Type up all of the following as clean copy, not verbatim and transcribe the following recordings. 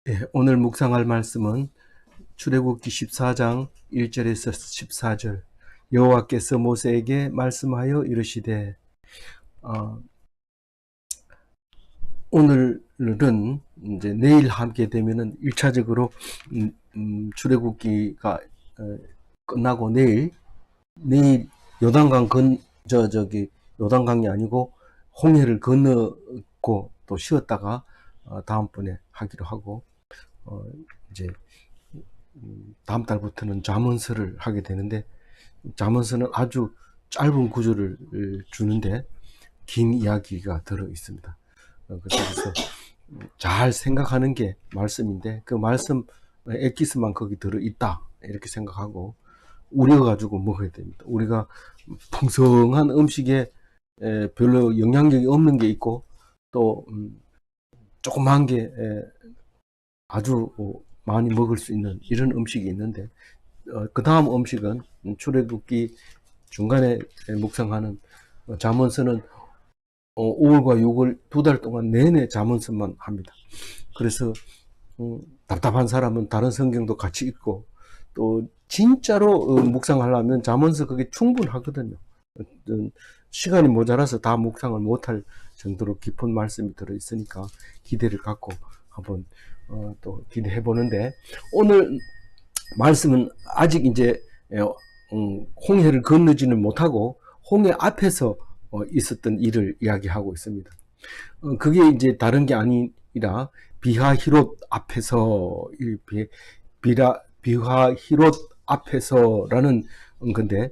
예, 오늘 묵상할 말씀은 출애굽기 14장 1절에서 14절. 여호와께서 모세에게 말씀하여 이르시되. 오늘은 이제 내일 하게 되면은 1차적으로 출애굽기가 끝나고 내일 요단강 요단강이 아니고 홍해를 건너고 또 쉬었다가 다음번에 하기로 하고, 이제 다음 달부터는 잠언서를 하게 되는데, 잠언서는 아주 짧은 구절을 주는데 긴 이야기가 들어 있습니다. 그래서 잘 생각하는 게 말씀인데, 그 말씀 엑기스만 거기 들어 있다 이렇게 생각하고 우려가지고 먹어야 됩니다. 우리가 풍성한 음식에 별로 영향력이 없는 게 있고, 또 조그만 게 아주 많이 먹을 수 있는 이런 음식이 있는데, 그 다음 음식은 출애굽기 중간에 묵상하는 잠언서는 5월과 6월 2달 동안 내내 잠언서만 합니다. 그래서 답답한 사람은 다른 성경도 같이 읽고, 또 진짜로 묵상하려면 잠언서 그게 충분하거든요. 시간이 모자라서 다 묵상을 못할 정도로 깊은 말씀이 들어있으니까 기대를 갖고 한번 또 기대해 보는데, 오늘 말씀은 아직 이제 홍해를 건너지는 못하고 홍해 앞에서 있었던 일을 이야기하고 있습니다. 그게 이제 다른 게 아니라 비하히롯 앞에서, 비하히롯 앞에서라는 건데,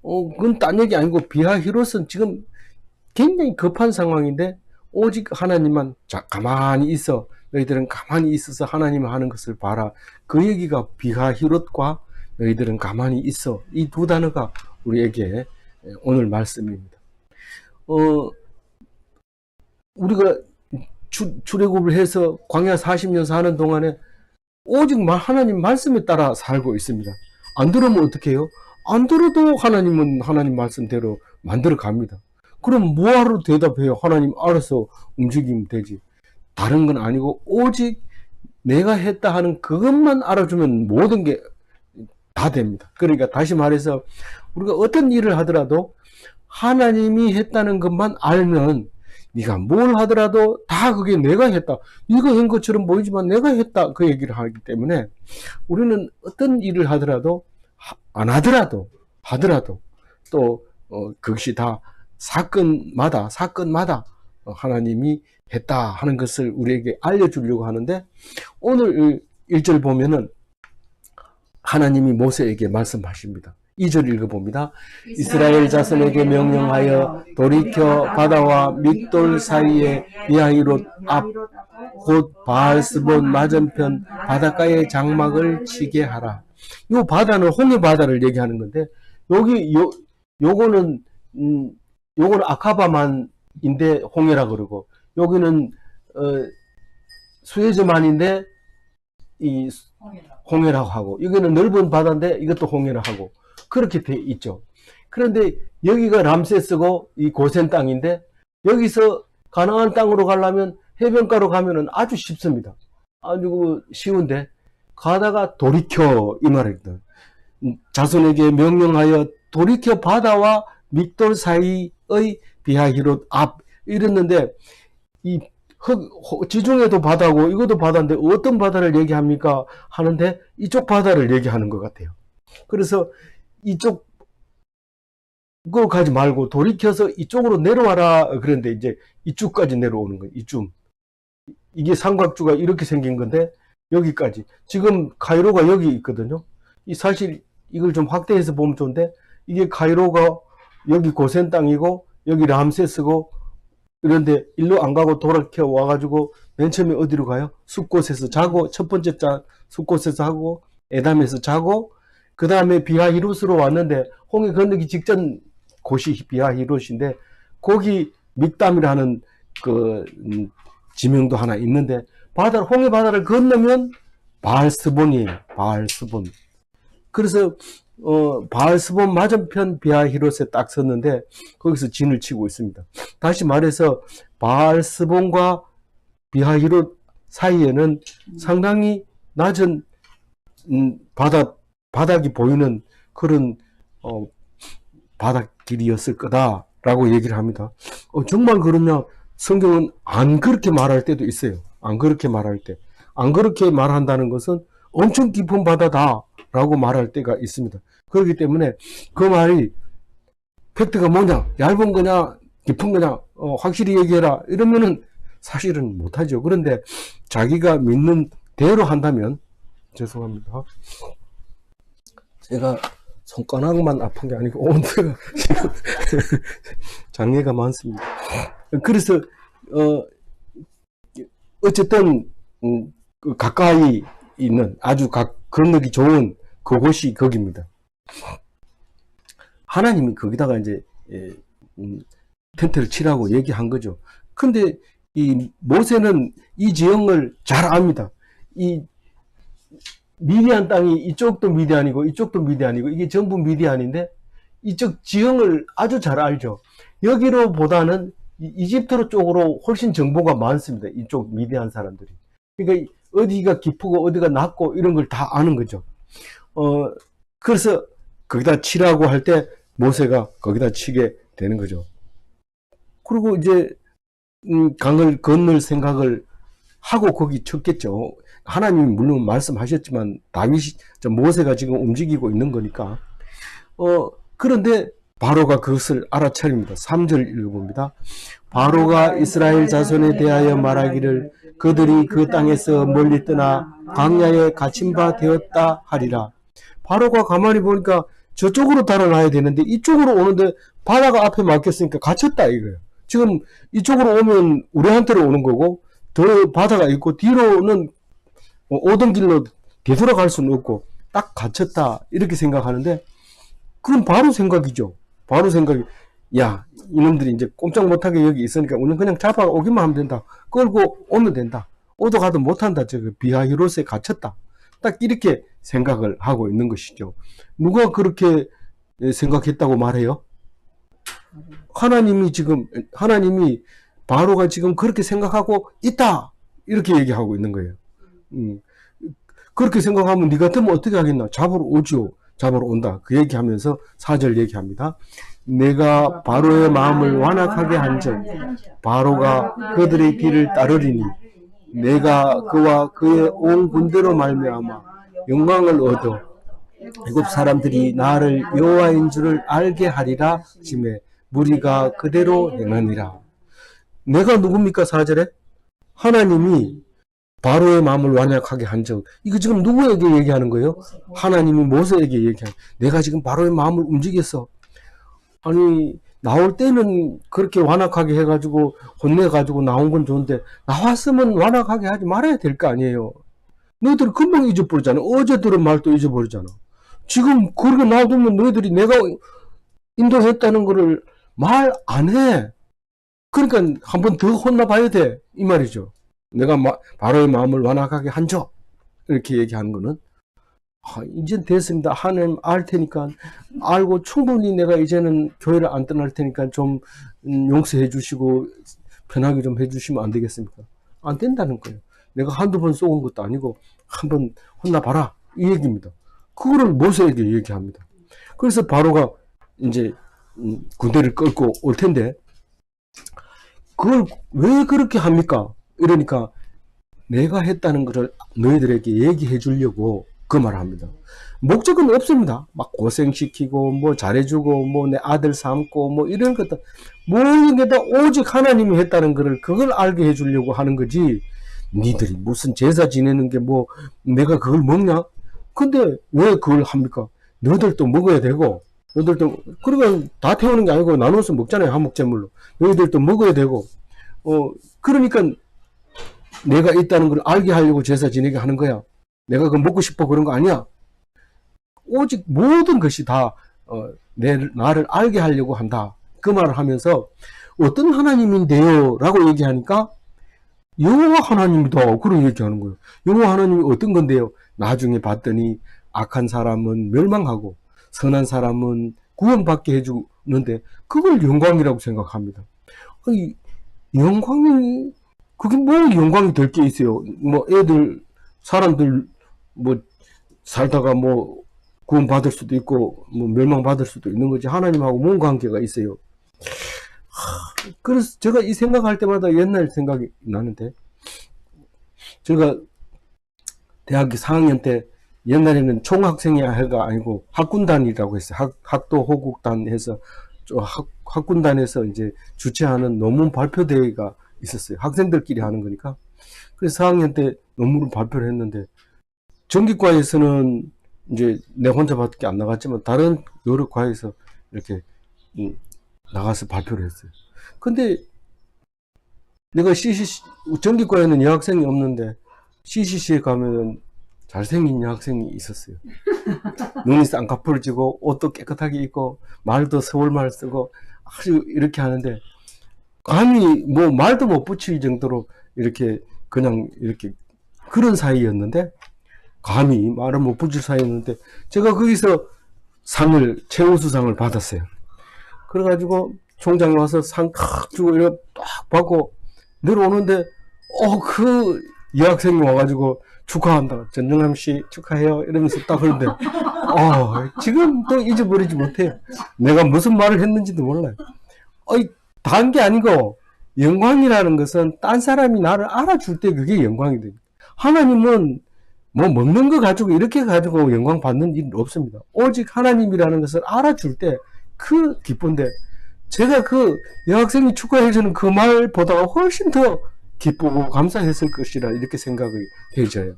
그건 딴 얘기 아니고 비하히롯은 지금 굉장히 급한 상황인데 오직 하나님만 가만히 있어, 너희들은 가만히 있어서 하나님 하는 것을 봐라, 그 얘기가 비하히롯과 너희들은 가만히 있어, 이 두 단어가 우리에게 오늘 말씀입니다. 우리가 출애굽을 해서 광야 40년 사는 동안에 오직 하나님 말씀에 따라 살고 있습니다. 안 들으면 어떻게 해요? 안 들어도 하나님은 하나님 말씀대로 만들어 갑니다. 그럼 뭐하러 대답해요? 하나님 알아서 움직이면 되지. 다른 건 아니고 오직 내가 했다 하는 그것만 알아주면 모든 게 다 됩니다. 그러니까 다시 말해서 우리가 어떤 일을 하더라도 하나님이 했다는 것만 알면 네가 뭘 하더라도 다 그게 내가 했다, 네가 한 것처럼 보이지만 내가 했다, 그 얘기를 하기 때문에 우리는 어떤 일을 하더라도, 안 하더라도 또 그것이 다 사건마다 하나님이 했다 하는 것을 우리에게 알려주려고 하는데, 오늘 1절 보면은 하나님이 모세에게 말씀하십니다. 2절 읽어봅니다. 이스라엘 자손에게 명령하여 돌이켜 바다와 믹돌 사이에 비하히롯 앞 곧 바알스본 맞은편 바닷가에 장막을 치게 하라. 이 바다는 홍해 바다를 얘기하는 건데, 요거는 아카바만인데 홍해라 그러고, 여기는 수에즈만인데 이 홍해라고 하고, 여기는 넓은 바다인데 이것도 홍해라 하고, 그렇게 돼 있죠. 그런데 여기가 람세스고 이 고센 땅인데, 여기서 가나안 땅으로 가려면 해변가로 가면은 아주 쉽습니다. 아주 쉬운데 가다가 돌이켜 이 말이거든. 자손에게 명령하여 돌이켜 바다와 믹돌 사이의 비하히롯 앞 이랬는데, 이 지중해도 바다고 이것도 바다인데 어떤 바다를 얘기합니까 하는데 이쪽 바다를 얘기하는 것 같아요. 그래서 이쪽으로 가지 말고 돌이켜서 이쪽으로 내려와라 그런데, 이제 이쪽까지 내려오는 거예요. 이게 삼각주가 이렇게 생긴 건데 여기까지, 지금 카이로가 여기 있거든요. 사실 이걸 좀 확대해서 보면 좋은데, 이게 카이로가 여기 고센 땅이고 여기 람세스고, 그런데 일로 안 가고 돌이켜 와가지고 맨 처음에 어디로 가요? 숫곳에서 자고, 첫 번째 숫곳에서 하고 에담에서 자고, 그 다음에 비하히롯으로 왔는데 홍해 건너기 직전 곳이 비하히롯인데, 거기 믹담이라는 그 지명도 하나 있는데, 홍해 바다를 건너면 바알스본이에요. 바알스본. 그래서 바알스본 맞은편 비하히롯에 딱 섰는데 거기서 진을 치고 있습니다. 다시 말해서 바알스본과 비하히롯 사이에는 상당히 낮은 바닥이 보이는 그런 바닷길이었을 거다라고 얘기를 합니다. 정말 그러냐? 성경은 안 그렇게 말할 때도 있어요. 안 그렇게 말할 때. 안 그렇게 말한다는 것은 엄청 깊은 바다다라고 말할 때가 있습니다. 그렇기 때문에 그 말이 팩트가 뭐냐? 얇은 거냐? 깊은 거냐? 확실히 얘기해라. 이러면은 사실은 못하죠. 그런데 자기가 믿는 대로 한다면, 죄송합니다. 제가 손가락만 아픈 게 아니고 온도가 지금 장애가 많습니다. 그래서 어쨌든 가까이 있는 아주 건너기 좋은 그곳이 거기입니다. 하나님이 거기다가 이제 텐트를 치라고 얘기한 거죠. 근데 이 모세는 이 지형을 잘 압니다. 이 미디안 땅이 이쪽도 미디안이고 이쪽도 미디안이고 이게 전부 미디안인데 이쪽 지형을 아주 잘 알죠. 여기로보다는 이집트 쪽으로 훨씬 정보가 많습니다. 이쪽 미디안 사람들이. 그러니까 어디가 깊고 어디가 낮고 이런 걸 다 아는 거죠. 그래서 거기다 치라고 할 때 모세가 거기다 치게 되는 거죠. 그리고 이제 강을 건널 생각을 하고 거기 쳤겠죠. 하나님이 물론 말씀하셨지만 모세가 지금 움직이고 있는 거니까. 그런데 바로가 그것을 알아차립니다. 3절 읽어봅니다. 바로가 이스라엘 자손에 대하여 말하기를 그들이 그 땅에서 멀리 떠나 광야에 갇힌 바 되었다 하리라. 바로가 가만히 보니까 저쪽으로 달아나야 되는데 이쪽으로 오는데 바다가 앞에 막혔으니까 갇혔다 이거예요. 지금 이쪽으로 오면 우리한테로 오는 거고 더 바다가 있고 뒤로는 오던 길로 되돌아갈 수는 없고 딱 갇혔다 이렇게 생각하는데 그럼 바로 생각이죠. 바로 생각이 야 이놈들이 이제 꼼짝 못하게 여기 있으니까 우리는 그냥 잡아오기만 하면 된다. 끌고 오면 된다. 오도 가도 못한다. 비하히로스에 갇혔다. 딱 이렇게 생각을 하고 있는 것이죠. 누가 그렇게 생각했다고 말해요? 하나님이 바로가 지금 그렇게 생각하고 있다. 이렇게 얘기하고 있는 거예요. 그렇게 생각하면 네 같으면 어떻게 하겠나? 잡으러 오지요. 잡으러 온다. 그 얘기하면서 4절 얘기합니다. 내가 바로의 마음을 완악하게 한즉 바로가 그들의 길을 따르리니 내가 그와 그의 온 군대로 말미암아 영광을 얻어 애굽 사람들이 나를 여호와인 줄을 알게 하리라 하시매 무리가 그대로 행하니라. 내가 누굽니까? 4절에 하나님이 바로의 마음을 완악하게 한즉 이거 지금 누구에게 얘기하는 거예요? 하나님이 모세에게 얘기하는 내가 지금 바로의 마음을 움직였어. 아니 나올 때는 그렇게 완악하게 해가지고 혼내가지고 나온 건 좋은데 나왔으면 완악하게 하지 말아야 될 거 아니에요. 너희들 금방 잊어버리잖아. 어제 들은 말도 잊어버리잖아. 지금 그렇게 놔두면 너희들이 내가 인도했다는 거를 말 안 해. 그러니까 한 번 더 혼나봐야 돼. 이 말이죠. 내가 바로의 마음을 완악하게 한적 이렇게 얘기하는 거는 이제 됐습니다. 하나님 알 테니까 알고 충분히 내가 이제는 교회를 안 떠날 테니까 좀 용서해 주시고 편하게 좀 해주시면 안 되겠습니까? 안 된다는 거예요. 내가 한두 번 쏘은 것도 아니고 한번 혼나봐라 이 얘기입니다. 그거를 모세에게 얘기합니다. 그래서 바로가 이제 군대를 끌고 올 텐데 그걸 왜 그렇게 합니까? 이러니까 내가 했다는 것을 너희들에게 얘기해 주려고 그 말을 합니다. 목적은 없습니다. 막 고생시키고 뭐 잘해주고 뭐 내 아들 삼고 뭐 이런 것들 모든 게 다 오직 하나님이 했다는 것을 그걸 알게 해 주려고 하는 거지. 니들이 무슨 제사 지내는 게 뭐 내가 그걸 먹냐? 근데 왜 그걸 합니까? 너희들도 먹어야 되고 너희들도 그러니까 다 태우는 게 아니고 나눠서 먹잖아요. 한목제물로. 너희들도 먹어야 되고 그러니까 내가 있다는 걸 알게 하려고 제사 지내게 하는 거야. 내가 그거 먹고 싶어 그런 거 아니야. 오직 모든 것이 다 나를 알게 하려고 한다. 그 말을 하면서 어떤 하나님인데요? 라고 얘기하니까 여호와 하나님이다. 그런 얘기하는 거예요. 여호와 하나님이 어떤 건데요? 나중에 봤더니 악한 사람은 멸망하고 선한 사람은 구원받게 해주는데 그걸 영광이라고 생각합니다. 영광이 그게 뭐 영광이 될 게 있어요. 뭐 애들, 사람들 뭐 살다가 뭐 구원받을 수도 있고 뭐 멸망받을 수도 있는 거지 하나님하고 뭔 관계가 있어요. 그래서 제가 이 생각할 때마다 옛날 생각이 나는데 제가 대학교 4학년 때 옛날에는 총학생회가 아니고 학군단이라고 했어요. 학도 호국단 해서 학군단에서 이제 주최하는 논문 발표 대회가 있었어요. 학생들끼리 하는 거니까. 그래서 4학년 때 논문을 발표를 했는데 전기과에서는 이제 내 혼자밖에 안 나갔지만 다른 여러 과에서 이렇게 나가서 발표를 했어요. 근데 내가 전기과에는 여학생이 없는데 CCC에 가면은 잘생긴 여학생이 있었어요. 눈이 쌍꺼풀지고 옷도 깨끗하게 입고 말도 서울말 쓰고 아주 이렇게 하는데 감히 뭐 말도 못 붙일 정도로 이렇게 그냥 이렇게 그런 사이였는데 감히 말을 못 붙일 사이였는데 제가 거기서 최우수상을 받았어요. 그래가지고 총장이 와서 상 탁 주고 이렇게 딱 받고 내려오는데 그 여학생이 와가지고 축하한다. 전정남 씨 축하해요. 이러면서 딱 그러는데 지금도 잊어버리지 못해요. 내가 무슨 말을 했는지도 몰라요. 다른 게 아니고 영광이라는 것은 딴 사람이 나를 알아줄 때 그게 영광이 됩니다. 하나님은 뭐 먹는 거 가지고 이렇게 가지고 영광 받는 일은 없습니다. 오직 하나님이라는 것을 알아줄 때 그 기쁜데 제가 그 여학생이 축하해주는 그 말보다 훨씬 더 기쁘고 감사했을 것이라 이렇게 생각이 되져요.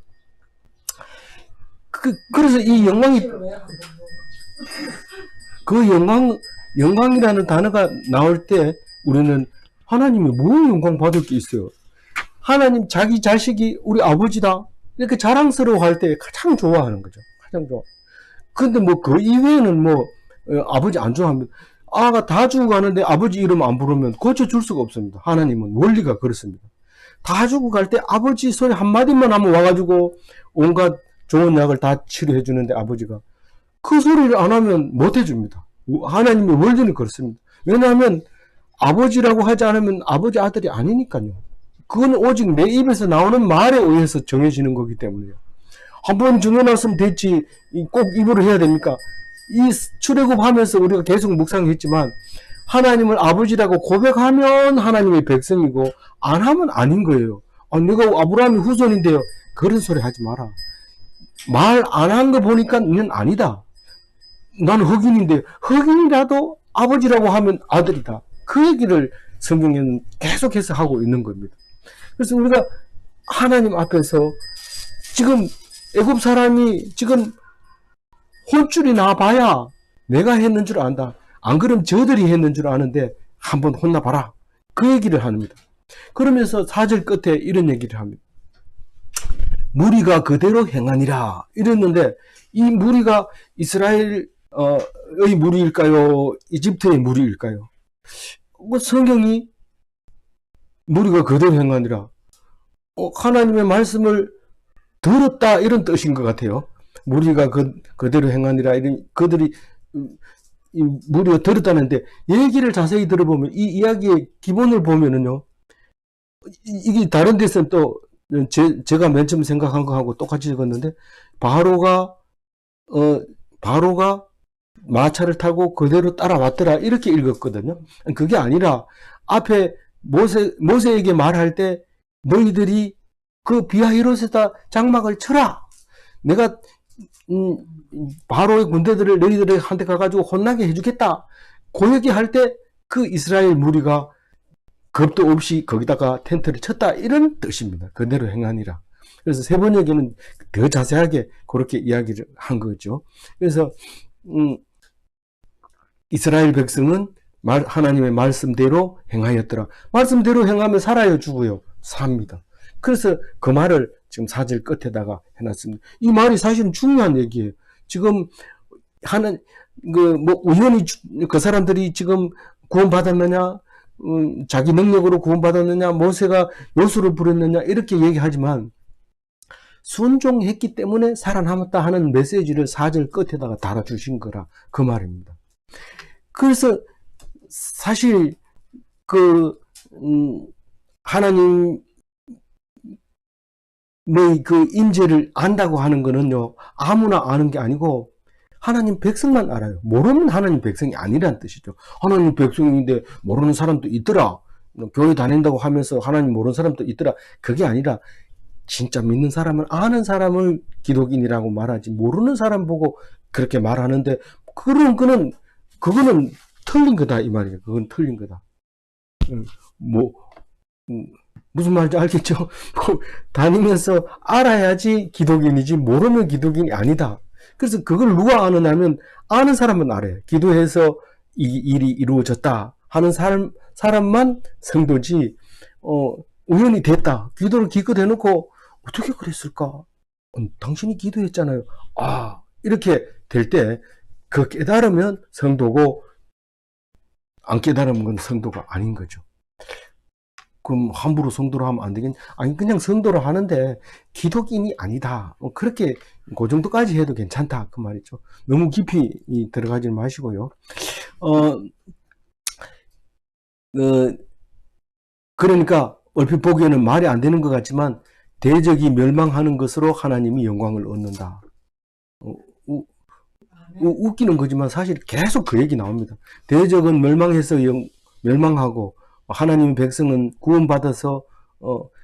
그래서 이 영광이 그 영광이라는 단어가 나올 때 우리는 하나님이 뭐 영광 받을 게 있어요. 하나님 자기 자식이 우리 아버지다 이렇게 자랑스러워 할 때 가장 좋아하는 거죠. 가장 좋아. 근데 뭐 그 이외에는 뭐 아버지 안 좋아하면 아가 다 죽어가는데 아버지 이름 안 부르면 고쳐줄 수가 없습니다. 하나님은 원리가 그렇습니다. 다 죽어갈 때 아버지 소리 한마디만 하면 와가지고 온갖 좋은 약을 다 치료해 주는데 아버지가 그 소리를 안 하면 못 해줍니다. 하나님의 원리는 그렇습니다. 왜냐하면 아버지라고 하지 않으면 아버지 아들이 아니니까요. 그건 오직 내 입에서 나오는 말에 의해서 정해지는 거기 때문에요. 한번 정해놨으면 됐지 꼭 입으로 해야 됩니까? 이 출애굽하면서 우리가 계속 묵상했지만 하나님을 아버지라고 고백하면 하나님의 백성이고 안 하면 아닌 거예요. 내가 아브라함의 후손인데요. 그런 소리 하지 마라. 말 안 한 거 보니까 이는 아니다. 나는 흑인인데 흑인이라도 아버지라고 하면 아들이다. 그 얘기를 성경에는 계속해서 하고 있는 겁니다. 그래서 우리가 하나님 앞에서 지금 애굽 사람이 지금 혼쭐이 나봐야 내가 했는 줄 안다. 안 그러면 저들이 했는 줄 아는데 한번 혼나봐라. 그 얘기를 합니다. 그러면서 4절 끝에 이런 얘기를 합니다. 무리가 그대로 행하니라 이랬는데 이 무리가 이스라엘의 무리일까요? 이집트의 무리일까요? 뭐 성경이 무리가 그대로 행하니라 하나님의 말씀을 들었다 이런 뜻인 것 같아요. 무리가 그대로 행하니라 이런 그들이 무리가 들었다는데 얘기를 자세히 들어보면 이 이야기의 기본을 보면은요 이게 다른 데서는 또 제가 맨 처음 생각한 거하고 똑같이 적었는데 바로가 마차를 타고 그대로 따라왔더라 이렇게 읽었거든요. 그게 아니라 앞에 모세에게 말할 때 너희들이 그 비하히롯에다 장막을 쳐라. 내가 바로의 군대들을 너희들한테 가가지고 혼나게 해주겠다. 그 얘기할 때 그 이스라엘 무리가 겁도 없이 거기다가 텐트를 쳤다 이런 뜻입니다. 그대로 행하니라. 그래서 세 번역에는 더 자세하게 그렇게 이야기를 한 거죠. 그래서 이스라엘 백성은 하나님의 말씀대로 행하였더라. 말씀대로 행하면 살아요, 죽어요? 삽니다. 그래서 그 말을 지금 4절 끝에다가 해놨습니다. 이 말이 사실은 중요한 얘기예요. 지금 우연히 그 사람들이 지금 구원받았느냐, 자기 능력으로 구원받았느냐, 모세가 요수를 부렸느냐, 이렇게 얘기하지만, 순종했기 때문에 살아남았다 하는 메시지를 4절 끝에다가 달아주신 거라, 그 말입니다. 그래서, 사실, 하나님 뭐 그 임재를 안다고 하는 거는요, 아무나 아는 게 아니고 하나님 백성만 알아요. 모르는 하나님 백성이 아니란 뜻이죠. 하나님 백성인데 모르는 사람도 있더라. 교회 다닌다고 하면서 하나님 모르는 사람도 있더라. 그게 아니라 진짜 믿는 사람을 아는 사람을 기독인이라고 말하지, 모르는 사람 보고 그렇게 말하는데 그거는 틀린 거다 이 말이에요. 그건 틀린 거다. 뭐 무슨 말인지 알겠죠? 다니면서 알아야지 기독인이지 모르면 기독인이 아니다. 그래서 그걸 누가 아느냐면 아는 사람은 알아요. 기도해서 이 일이 이루어졌다 하는 사람만 성도지, 우연히 됐다. 기도를 기껏 해놓고 어떻게 그랬을까? 당신이 기도했잖아요. 아, 이렇게 될 때 그 깨달으면 성도고 안 깨달으면 건 성도가 아닌 거죠. 그럼 함부로 성도로 하면 안 되겠니? 아니, 그냥 성도로 하는데 기독인이 아니다. 그렇게 그 정도까지 해도 괜찮다. 그 말이죠. 너무 깊이 들어가지 마시고요. 그러니까 얼핏 보기에는 말이 안 되는 것 같지만 대적이 멸망하는 것으로 하나님이 영광을 얻는다. 웃기는 거지만 사실 계속 그 얘기 나옵니다. 대적은 멸망해서 멸망하고 하나님의 백성은 구원받아서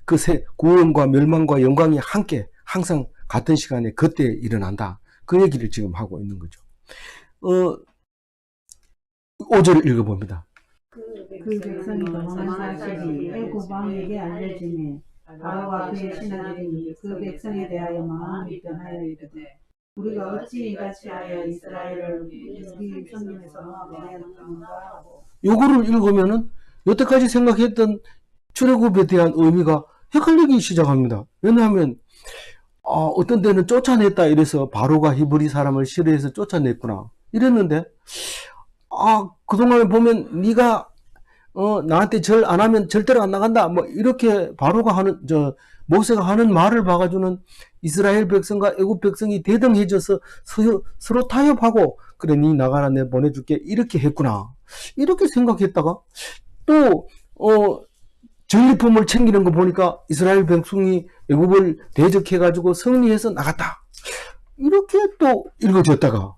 그 구원과 멸망과 영광이 함께 항상 같은 시간에 그때 일어난다. 그 얘기를 지금 하고 있는 거죠. 5절을 읽어봅니다. 그 백성이 도망한 사실이 애굽 왕에게 알려지니 바로와 그의 신하들이 그 백성에 대하여 마음이 변하여 이르되 우리가 어찌 이같이 하여 이스라엘을 우리 성경에서 모아보내었는가 하고, 요거를 읽으면은 여태까지 생각했던 출애굽에 대한 의미가 헷갈리기 시작합니다. 왜냐하면 어떤 때는 쫓아냈다 이래서 바로가 히브리 사람을 싫어해서 쫓아냈구나 이랬는데, 그동안에 보면 네가 나한테 절 안 하면 절대로 안 나간다 뭐 이렇게 바로가 하는, 모세가 하는 말을 봐가지고는 이스라엘 백성과 애굽 백성이 대등해져서 서로 타협하고 그래 네 나가라 내가 보내줄게 이렇게 했구나 이렇게 생각했다가 또 전리품을 챙기는 거 보니까 이스라엘 백성이 애굽을 대적해가지고 승리해서 나갔다 이렇게 또 읽어졌다가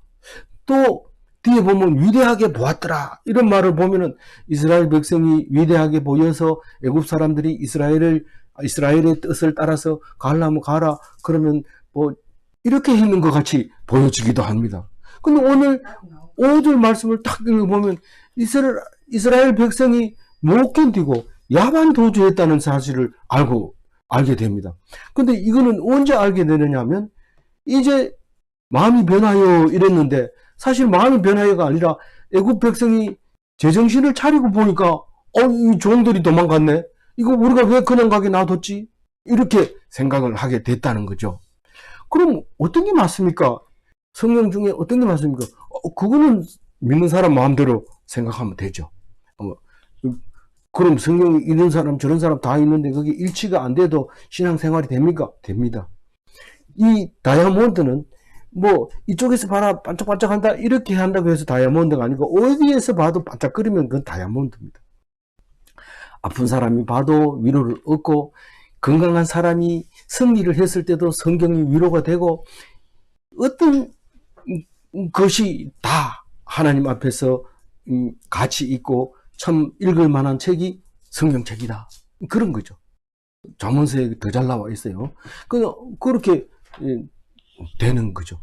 또 뒤에 보면 위대하게 보았더라 이런 말을 보면은 이스라엘 백성이 위대하게 보여서 애굽 사람들이 이스라엘의 뜻을 따라서 가려면 가라 그러면 뭐 이렇게 했는 것 같이 보여지기도 합니다. 근데 오늘 5절 말씀을 딱 읽어보면 이스라엘 백성이 못 견디고 야반 도주했다는 사실을 알게 됩니다. 근데 이거는 언제 알게 되느냐 하면 이제 마음이 변하여 이랬는데 사실 마음이 변하여가 아니라 애굽 백성이 제정신을 차리고 보니까 이 종들이 도망갔네. 이거 우리가 왜 그냥 가게 놔뒀지? 이렇게 생각을 하게 됐다는 거죠. 그럼 어떤 게 맞습니까? 성경 중에 어떤 게 맞습니까? 그거는 믿는 사람 마음대로 생각하면 되죠. 그럼 성경에 이런 사람 저런 사람 다 있는데 그게 일치가 안 돼도 신앙생활이 됩니까? 됩니다. 이 다이아몬드는 뭐 이쪽에서 봐라 반짝반짝한다 이렇게 한다고 해서 다이아몬드가 아니고 어디에서 봐도 반짝거리면 그건 다이아몬드입니다. 아픈 사람이 봐도 위로를 얻고 건강한 사람이 승리를 했을 때도 성경이 위로가 되고 어떤 것이 다 하나님 앞에서 가치 있고 참 읽을 만한 책이 성경책이다. 그런 거죠. 잠언서에 더 잘 나와 있어요. 그렇게 되는 거죠.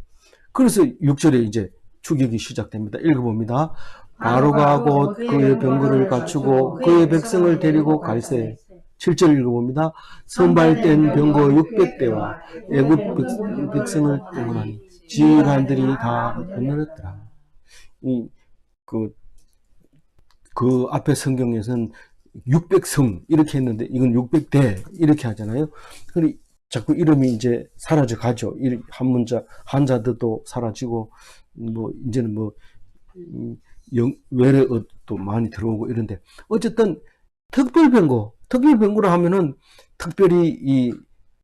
그래서 6절에 이제 추격이 시작됩니다. 읽어봅니다. 바로가 곧 그의 병거를 갖추고 그의 백성을 데리고 갈새. 7절 읽어봅니다. 선발된 병거 600대와 애굽 백성을 동원하니 지휘관들이 다 건너렸더라. 그 앞에 성경에서는 600성 이렇게 했는데 이건 600대 이렇게 하잖아요. 그리고 자꾸 이름이 이제 사라져 가죠. 한자들도 사라지고 뭐 이제는 뭐 외래어도 많이 들어오고 이런데 어쨌든 특별병고라 하면은 특별히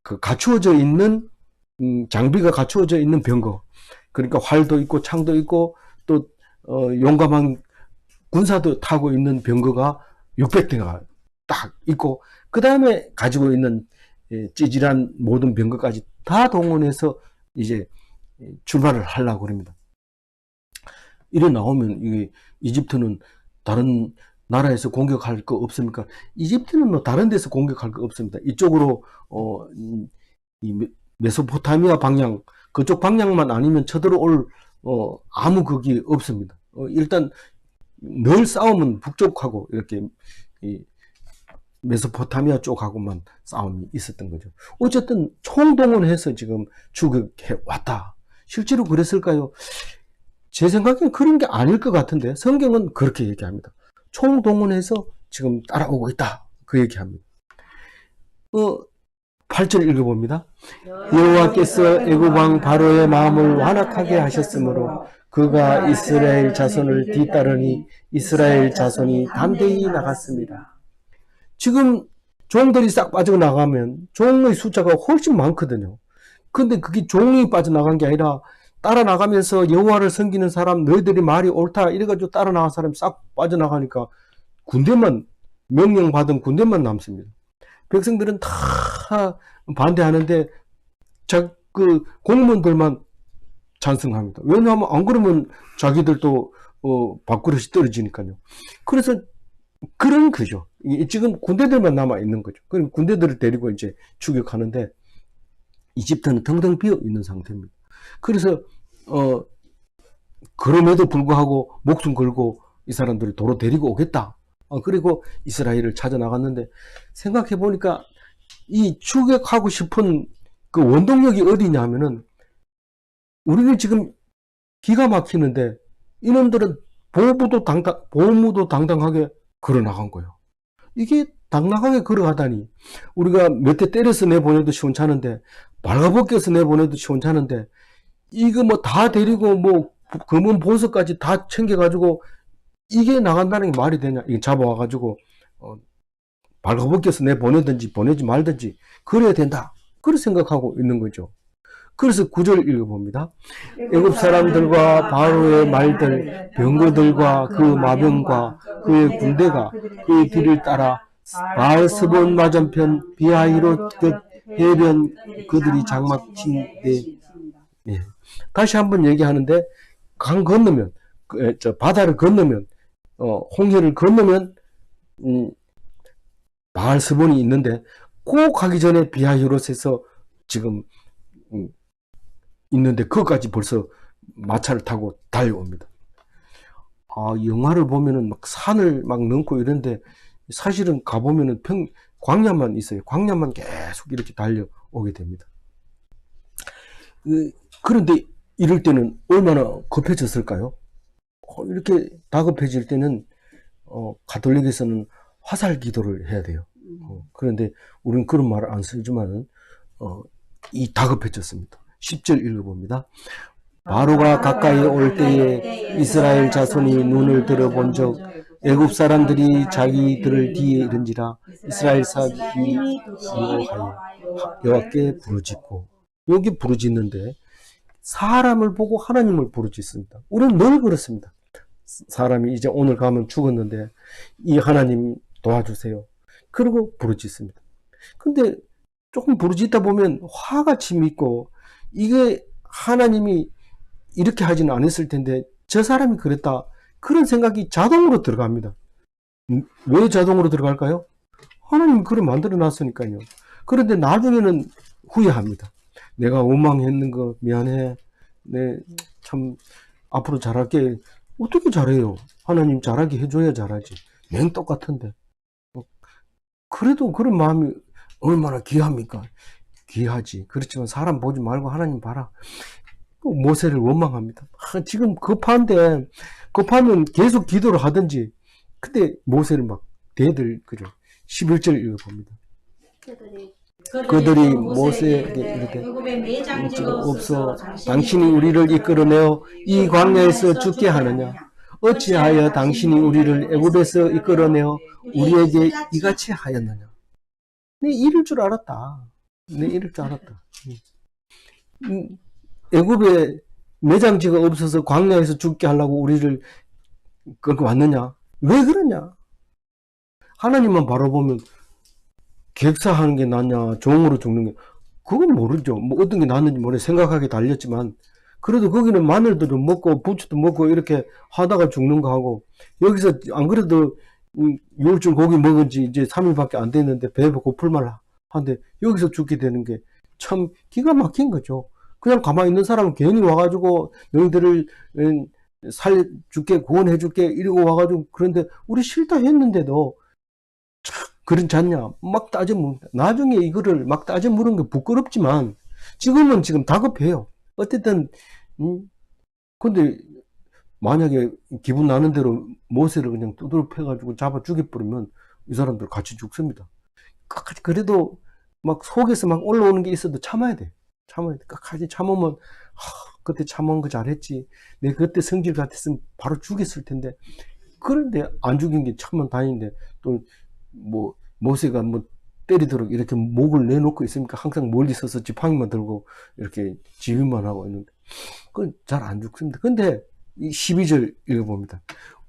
그 갖추어져 있는 장비가 갖추어져 있는 병거, 그러니까 활도 있고 창도 있고 또 용감한 군사도 타고 있는 병거가 600대가 딱 있고 그 다음에 가지고 있는 찌질한 모든 병거까지 다 동원해서 이제 출발을 하려고 합니다. 이래 나오면 이게 이집트는 다른 나라에서 공격할 거 없습니까? 이집트는 뭐 다른 데서 공격할 거 없습니다. 이쪽으로 이 메소포타미아 방향, 그쪽 방향만 아니면 쳐들어올 아무 그게 없습니다. 일단 늘 싸움은 북쪽하고 이렇게 이 메소포타미아 쪽하고만 싸움이 있었던 거죠. 어쨌든 총동원해서 지금 추격해 왔다. 실제로 그랬을까요? 제 생각엔 그런 게 아닐 것 같은데 성경은 그렇게 얘기합니다. 총동원해서 지금 따라오고 있다. 그 얘기합니다. 8절 읽어봅니다. 여호와께서 애굽 왕 바로의 마음을 완악하게 하셨으므로 그가 이스라엘 자손을 뒤따르니 이스라엘 자손이 담대히 나갔습니다. 지금 종들이 싹 빠져나가면 종의 숫자가 훨씬 많거든요. 근데 그게 종이 빠져나간 게 아니라 따라 나가면서 여호와를 섬기는 사람, 너희들이 말이 옳다 이래가지고 따라 나간 사람이 싹 빠져나가니까 군대만, 명령받은 군대만 남습니다. 백성들은 다 반대하는데 그 공무원들만 찬성합니다. 왜냐하면 안 그러면 자기들도 밥그릇이 떨어지니까요. 그래서 그런 거죠. 지금 군대들만 남아 있는 거죠. 그럼 군대들을 데리고 이제 추격하는데 이집트는 텅텅 비어 있는 상태입니다. 그래서 그럼에도 불구하고 목숨 걸고 이 사람들을 도로 데리고 오겠다. 그리고 이스라엘을 찾아 나갔는데 생각해 보니까 이 추격하고 싶은 그 원동력이 어디냐면은 우리는 지금 기가 막히는데 이놈들은 보무도 당당하게 걸어 나간 거예요. 이게 당당하게 걸어가다니 우리가 몇 대 때려서 내보내도 시원찮은데 발가벗겨서 내보내도 시원찮은데 이거 뭐 다 데리고 뭐 검은 보석까지 다 챙겨가지고 이게 나간다는 게 말이 되냐? 이거 잡아와가지고 발가벗겨서 내보내든지 보내지 말든지 그래야 된다. 그렇게 생각하고 있는 거죠. 그래서 9절 읽어봅니다. 애굽 사람들과 바로의 말들, 병거들과 그 마병과 그의 군대가 그의 뒤를 따라 바알스본 맞은편 비하히롯 끝 해변 그들이 장막 친 데. 예. 다시 한번 얘기하는데 강 건너면 바다를 건너면 홍해를 건너면 바알스본이 있는데 꼭 가기 전에 비하히롯에서 지금 있는데 그것까지 벌써 마차를 타고 달려옵니다. 영화를 보면은 막 산을 막 넘고 이런데 사실은 가보면은 광야만 있어요. 광야만 계속 이렇게 달려오게 됩니다. 그런데 이럴 때는 얼마나 급해졌을까요? 이렇게 다급해질 때는 가톨릭에서는 화살 기도를 해야 돼요. 그런데 우리는 그런 말을 안 쓰지만은 이 다급해졌습니다. 10절 읽어봅니다. 바로가 가까이 올 때에 이스라엘 자손이 눈을 들어본 적 애굽 사람들이 자기들을 뒤에 이른지라 이스라엘 사람이 여호와께 부르짖고 여기 부르짖는데 사람을 보고 하나님을 부르짖습니다. 우리는 늘 그렇습니다. 사람이 이제 오늘 가면 죽었는데 이 하나님 도와주세요. 그리고 부르짖습니다. 근데 조금 부르짖다 보면 화가 치밀고 이게 하나님이 이렇게 하지는 않았을 텐데 저 사람이 그랬다. 그런 생각이 자동으로 들어갑니다. 왜 자동으로 들어갈까요? 하나님이 그래 만들어 놨으니까요. 그런데 나중에는 후회합니다. 내가 원망했는 거 미안해. 내 참 앞으로 잘할게. 어떻게 잘해요? 하나님 잘하게 해줘야 잘하지. 맨 똑같은데. 그래도 그런 마음이 얼마나 귀합니까? 귀하지. 그렇지만 사람 보지 말고 하나님 봐라. 모세를 원망합니다. 지금 급한데 급하면 계속 기도를 하든지. 그때 모세를 막 대들 그죠. 11절 읽어봅니다. 그들이 모세에게 이르되 없어 당신이 우리를 이끌어내어 이 광야에서 죽게 하느냐 어찌하여 당신이 우리를 애굽에서 이끌어내어 우리에게 이같이 하였느냐. 내 이럴 줄 알았다. 내 이럴 줄 알았다. 애굽에 매장지가 없어서 광야에서 죽게 하려고 우리를 끌고 왔느냐. 왜 그러냐. 하나님만 바라보면 객사하는 게 낫냐, 종으로 죽는 게, 그건 모르죠. 뭐 어떤 게 낫는지 모르 생각하기 달렸지만, 그래도 거기는 마늘도 좀 먹고, 부추도 먹고, 이렇게 하다가 죽는 거 하고, 여기서 안 그래도, 요울줄 고기 먹은 지 이제 3일밖에 안 됐는데, 배가 고플만 한데, 여기서 죽게 되는 게 참 기가 막힌 거죠. 그냥 가만히 있는 사람은 괜히 와가지고, 너희들을 살려줄게, 구원해줄게, 이러고 와가지고, 그런데 우리 싫다 했는데도, 그렇지 않냐? 막 따져 묻는다. 나중에 이거를 막 따져 물은 게 부끄럽지만, 지금은 지금 다급해요. 어쨌든, 근데, 만약에 기분 나는 대로 모세를 그냥 두드러 패가지고 잡아 죽여버리면 이 사람들 같이 죽습니다. 끝까지 그래도 막 속에서 막 올라오는 게 있어도 참아야 돼. 참아야 돼. 끝까지 참으면, 그때 참은 거 잘했지. 내가 그때 성질 같았으면 바로 죽였을 텐데. 그런데 안 죽인 게 천만 다행인데, 또, 뭐, 모세가 뭐 때리도록 이렇게 목을 내놓고 있으니까 항상 멀리 서서 지팡이만 들고 이렇게 지휘만 하고 있는데, 그건 잘 안 죽습니다. 근데 이 12절 읽어봅니다.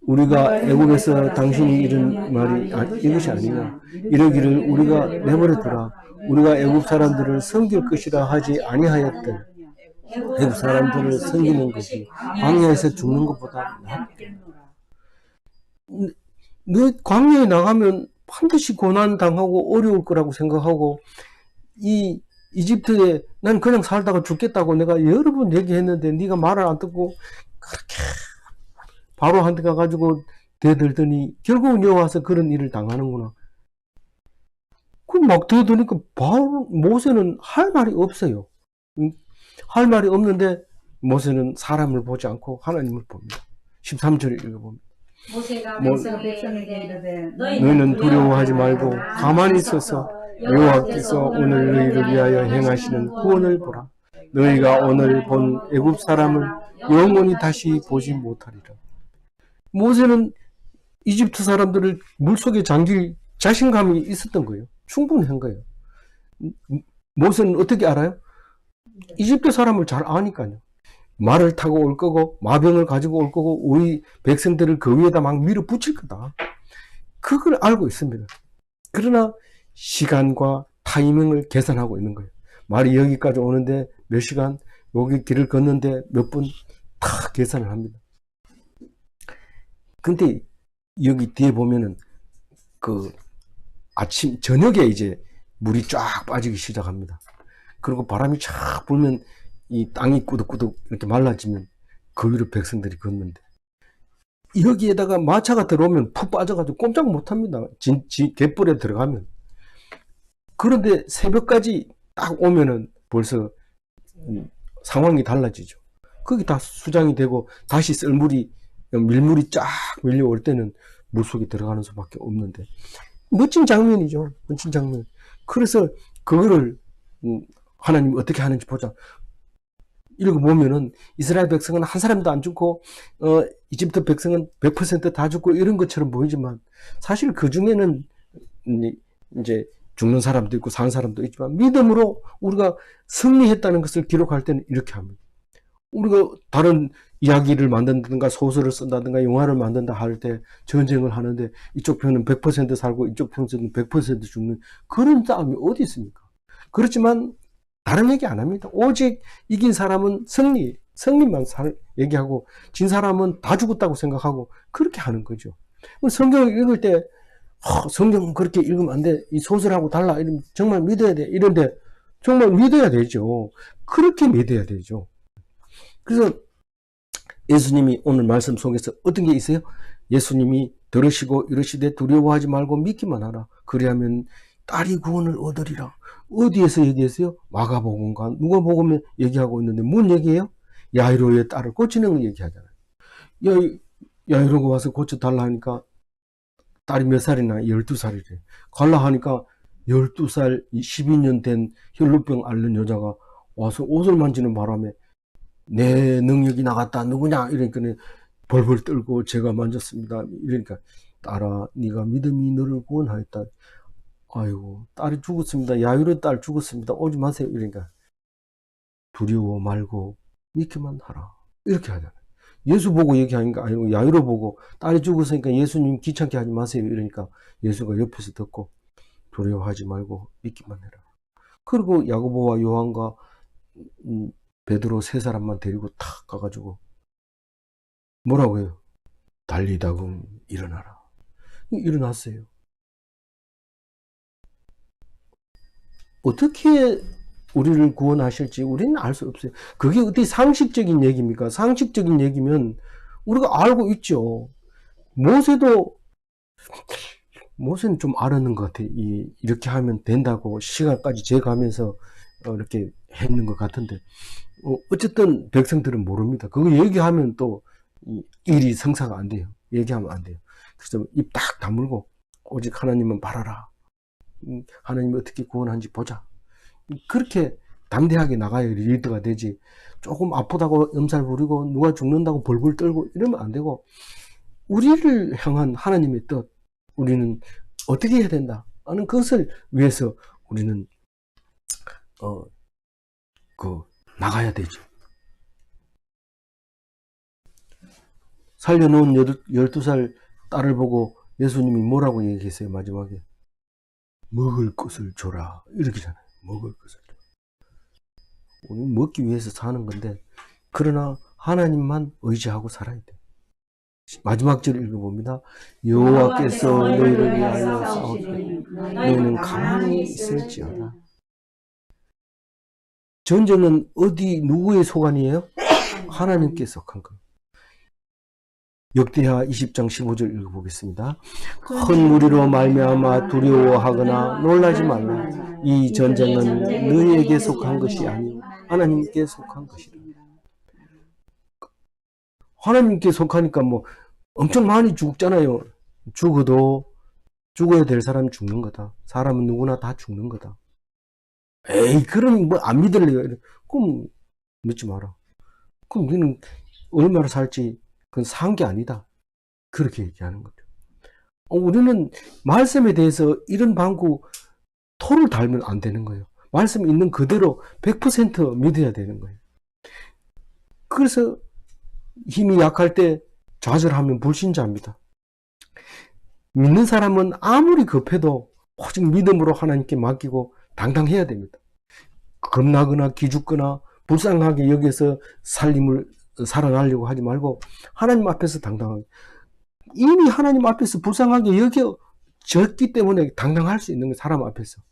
우리가 애굽에서 당신이 이런 말이 이것이 아니냐. 이러기를 우리가 내버려 두라. 우리가 애굽 사람들을 섬길 것이라 하지 아니하였던 애굽 사람들을 섬기는 것이 광야에서 죽는 것보다 낫겠노라. 너 광야에 나가면 반드시 고난 당하고 어려울 거라고 생각하고, 이 이집트에 난 그냥 살다가 죽겠다고 내가 여러 번 얘기했는데 네가 말을 안 듣고 그렇게 바로 한테 가가지고 대들더니 결국은 여기 와서 그런 일을 당하는구나. 그 막 대드니까 바로 모세는 할 말이 없어요. 할 말이 없는데 모세는 사람을 보지 않고 하나님을 봅니다. 13절을 읽어봅니다. 모세가 백성에게 이르되 너희는 두려워하지 말고 가만히 있어서 여호와께서 오늘 너희를 위하여 행하시는 구원을 보라. 너희가 오늘 본 애굽 사람을 영원히 다시 보지 못하리라. 모세는 이집트 사람들을 물속에 잠길 자신감이 있었던 거예요. 충분한 거예요. 모세는 어떻게 알아요? 이집트 사람을 잘 아니까요. 말을 타고 올 거고 마병을 가지고 올 거고 우리 백성들을 그 위에다 막 밀어붙일 거다. 그걸 알고 있습니다. 그러나 시간과 타이밍을 계산하고 있는 거예요. 말이 여기까지 오는데 몇 시간, 여기 길을 걷는데 몇 분 다 계산을 합니다. 근데 여기 뒤에 보면은 그 아침 저녁에 이제 물이 쫙 빠지기 시작합니다. 그리고 바람이 쫙 불면 이 땅이 꾸덕꾸덕 이렇게 말라지면 그 위로 백성들이 걷는데, 여기에다가 마차가 들어오면 푹 빠져가지고 꼼짝 못합니다. 갯벌에 들어가면. 그런데 새벽까지 딱 오면은 벌써 상황이 달라지죠. 거기 다 수장이 되고 다시 밀물이 쫙 밀려올 때는 물속에 들어가는 수밖에 없는데, 멋진 장면이죠. 멋진 장면. 그래서 그거를 하나님이 어떻게 하는지 보자. 읽어보면은 이스라엘 백성은 한 사람도 안 죽고 이집트 백성은 100% 다 죽고 이런 것처럼 보이지만, 사실 그 중에는 이제 죽는 사람도 있고 사는 사람도 있지만, 믿음으로 우리가 승리했다는 것을 기록할 때는 이렇게 합니다. 우리가 다른 이야기를 만든다든가 소설을 쓴다든가 영화를 만든다 할 때 전쟁을 하는데 이쪽 편은 100% 살고 이쪽 편은 100% 죽는 그런 싸움이 어디 있습니까? 그렇지만 다른 얘기 안 합니다. 오직 이긴 사람은 승리만 얘기하고 진 사람은 다 죽었다고 생각하고 그렇게 하는 거죠. 성경을 읽을 때 성경은 그렇게 읽으면 안 돼. 이 소설하고 달라. 이러면 정말 믿어야 돼. 이런데 정말 믿어야 되죠. 그렇게 믿어야 되죠. 그래서 예수님이 오늘 말씀 속에서 어떤 게 있어요? 예수님이 들으시고 이러시되 두려워하지 말고 믿기만 하라. 그리하면 딸이 구원을 얻으리라. 어디에서 얘기했어요? 마가복음과 누가복음에 얘기하고 있는데 뭔 얘기예요? 야이로의 딸을 고치는 걸 얘기하잖아요. 야이로가 와서 고쳐달라 하니까 딸이 몇 살이나? 12살이래. 갈라 하니까 12살 12년 된 혈루병 앓는 여자가 와서 옷을 만지는 바람에 내 능력이 나갔다. 누구냐? 이러니까 벌벌 떨고 제가 만졌습니다. 이러니까 딸아, 네가 믿음이 너를 구원하였다. 아이고, 딸이 죽었습니다. 야이로 딸 죽었습니다. 오지 마세요. 이러니까 두려워 말고 믿기만 하라. 이렇게 하잖아요. 예수 보고 얘기하니까 아니고 야이로 보고 딸이 죽었으니까 예수님 귀찮게 하지 마세요. 이러니까 예수가 옆에서 듣고 두려워하지 말고 믿기만 해라. 그리고 야고보와 요한과 베드로 세 사람만 데리고 탁 가가지고 뭐라고 해요? 달리다금 일어나라. 일어났어요. 어떻게 우리를 구원하실지 우리는 알 수 없어요. 그게 어떻게 상식적인 얘기입니까? 상식적인 얘기면 우리가 알고 있죠. 모세는 좀 알았는 것 같아. 이렇게 하면 된다고 시간까지 재가면서 이렇게 했는 것 같은데, 어쨌든 백성들은 모릅니다. 그거 얘기하면 또 일이 성사가 안 돼요. 얘기하면 안 돼요. 그래서 입 딱 다물고 오직 하나님만 바라라. 하나님이 어떻게 구원하는지 보자. 그렇게 담대하게 나가야 리더가 되지. 조금 아프다고 엄살 부리고 누가 죽는다고 벌벌 떨고 이러면 안 되고, 우리를 향한 하나님의 뜻, 우리는 어떻게 해야 된다 하는 것을 위해서 우리는 나가야 되죠. 살려놓은 12살 딸을 보고 예수님이 뭐라고 얘기했어요? 마지막에 먹을 것을 줘라 이렇게잖아요. 먹을 것을 줘. 우리는 먹기 위해서 사는 건데, 그러나 하나님만 의지하고 살아야 돼. 마지막 절 읽어봅니다. 여호와께서 너희를 위하여 싸우시니 너희는 가만히 있을지어다. 전쟁은 어디 누구의 소관이에요? 하나님께 속한 것. 역대하 20장 15절 읽어보겠습니다. 큰 무리로 말미암아 두려워하거나 놀라지 말라. 이 전쟁은 너희에게 속한 것이 아니요 하나님께 속한 것이라. 하나님께 속하니까 뭐 엄청 많이 죽잖아요. 죽어야 될 사람이 죽는 거다. 사람은 누구나 다 죽는 거다. 에이, 그럼 뭐 안 믿을래요? 그럼 믿지 마라. 그럼 너는 얼마나 살지 그건 산 게 아니다. 그렇게 얘기하는 거죠. 우리는 말씀에 대해서 이런 방구 토를 달면 안 되는 거예요. 말씀 있는 그대로 100% 믿어야 되는 거예요. 그래서 힘이 약할 때 좌절하면 불신자입니다. 믿는 사람은 아무리 급해도 오직 믿음으로 하나님께 맡기고 당당해야 됩니다. 겁나거나 기죽거나 불쌍하게 여기서 삶을 살아가려고 하지 말고 하나님 앞에서 당당하게, 이미 하나님 앞에서 불쌍하게 여겨졌기 때문에 당당할 수 있는 거예요. 사람 앞에서.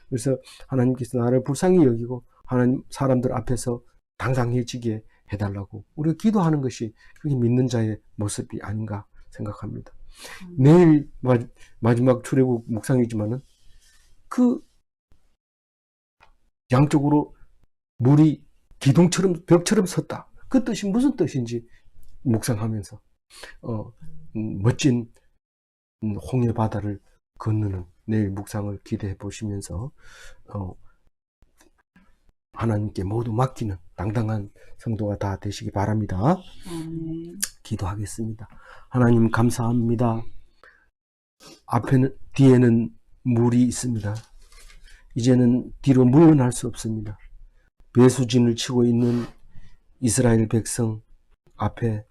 그래서 하나님께서 나를 불쌍히 여기고 하나님 사람들 앞에서 당당해지게 해달라고 우리가 기도하는 것이 그게 믿는 자의 모습이 아닌가 생각합니다. 내일 마지막 출애굽 묵상이지만은 그 양쪽으로 물이 기둥처럼 벽처럼 섰다. 그 뜻이 무슨 뜻인지 묵상하면서 멋진 홍해 바다를 건너는 내일 묵상을 기대해 보시면서 하나님께 모두 맡기는 당당한 성도가 다 되시기 바랍니다. 기도하겠습니다. 하나님 감사합니다. 뒤에는 물이 있습니다. 이제는 뒤로 물러날 수 없습니다. 배수진을 치고 있는 이스라엘 백성 앞에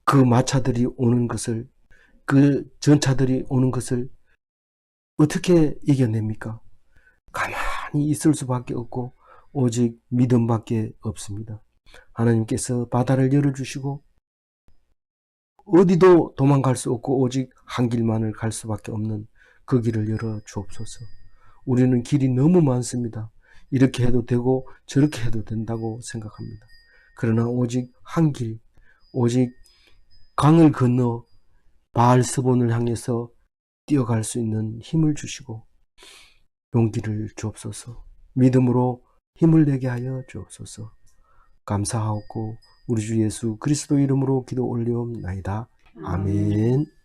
그 마차들이 오는 것을, 그 전차들이 오는 것을 어떻게 이겨냅니까? 가만히 있을 수밖에 없고 오직 믿음밖에 없습니다. 하나님께서 바다를 열어주시고 어디도 도망갈 수 없고 오직 한 길만을 갈 수밖에 없는 그 길을 열어 주옵소서. 우리는 길이 너무 많습니다. 이렇게 해도 되고 저렇게 해도 된다고 생각합니다. 그러나 오직 한 길, 오직 강을 건너 바알스본을 향해서 뛰어갈 수 있는 힘을 주시고 용기를 주옵소서. 믿음으로 힘을 내게 하여 주옵소서. 감사하옵고 우리 주 예수 그리스도 이름으로 기도 올리옵나이다. 아멘.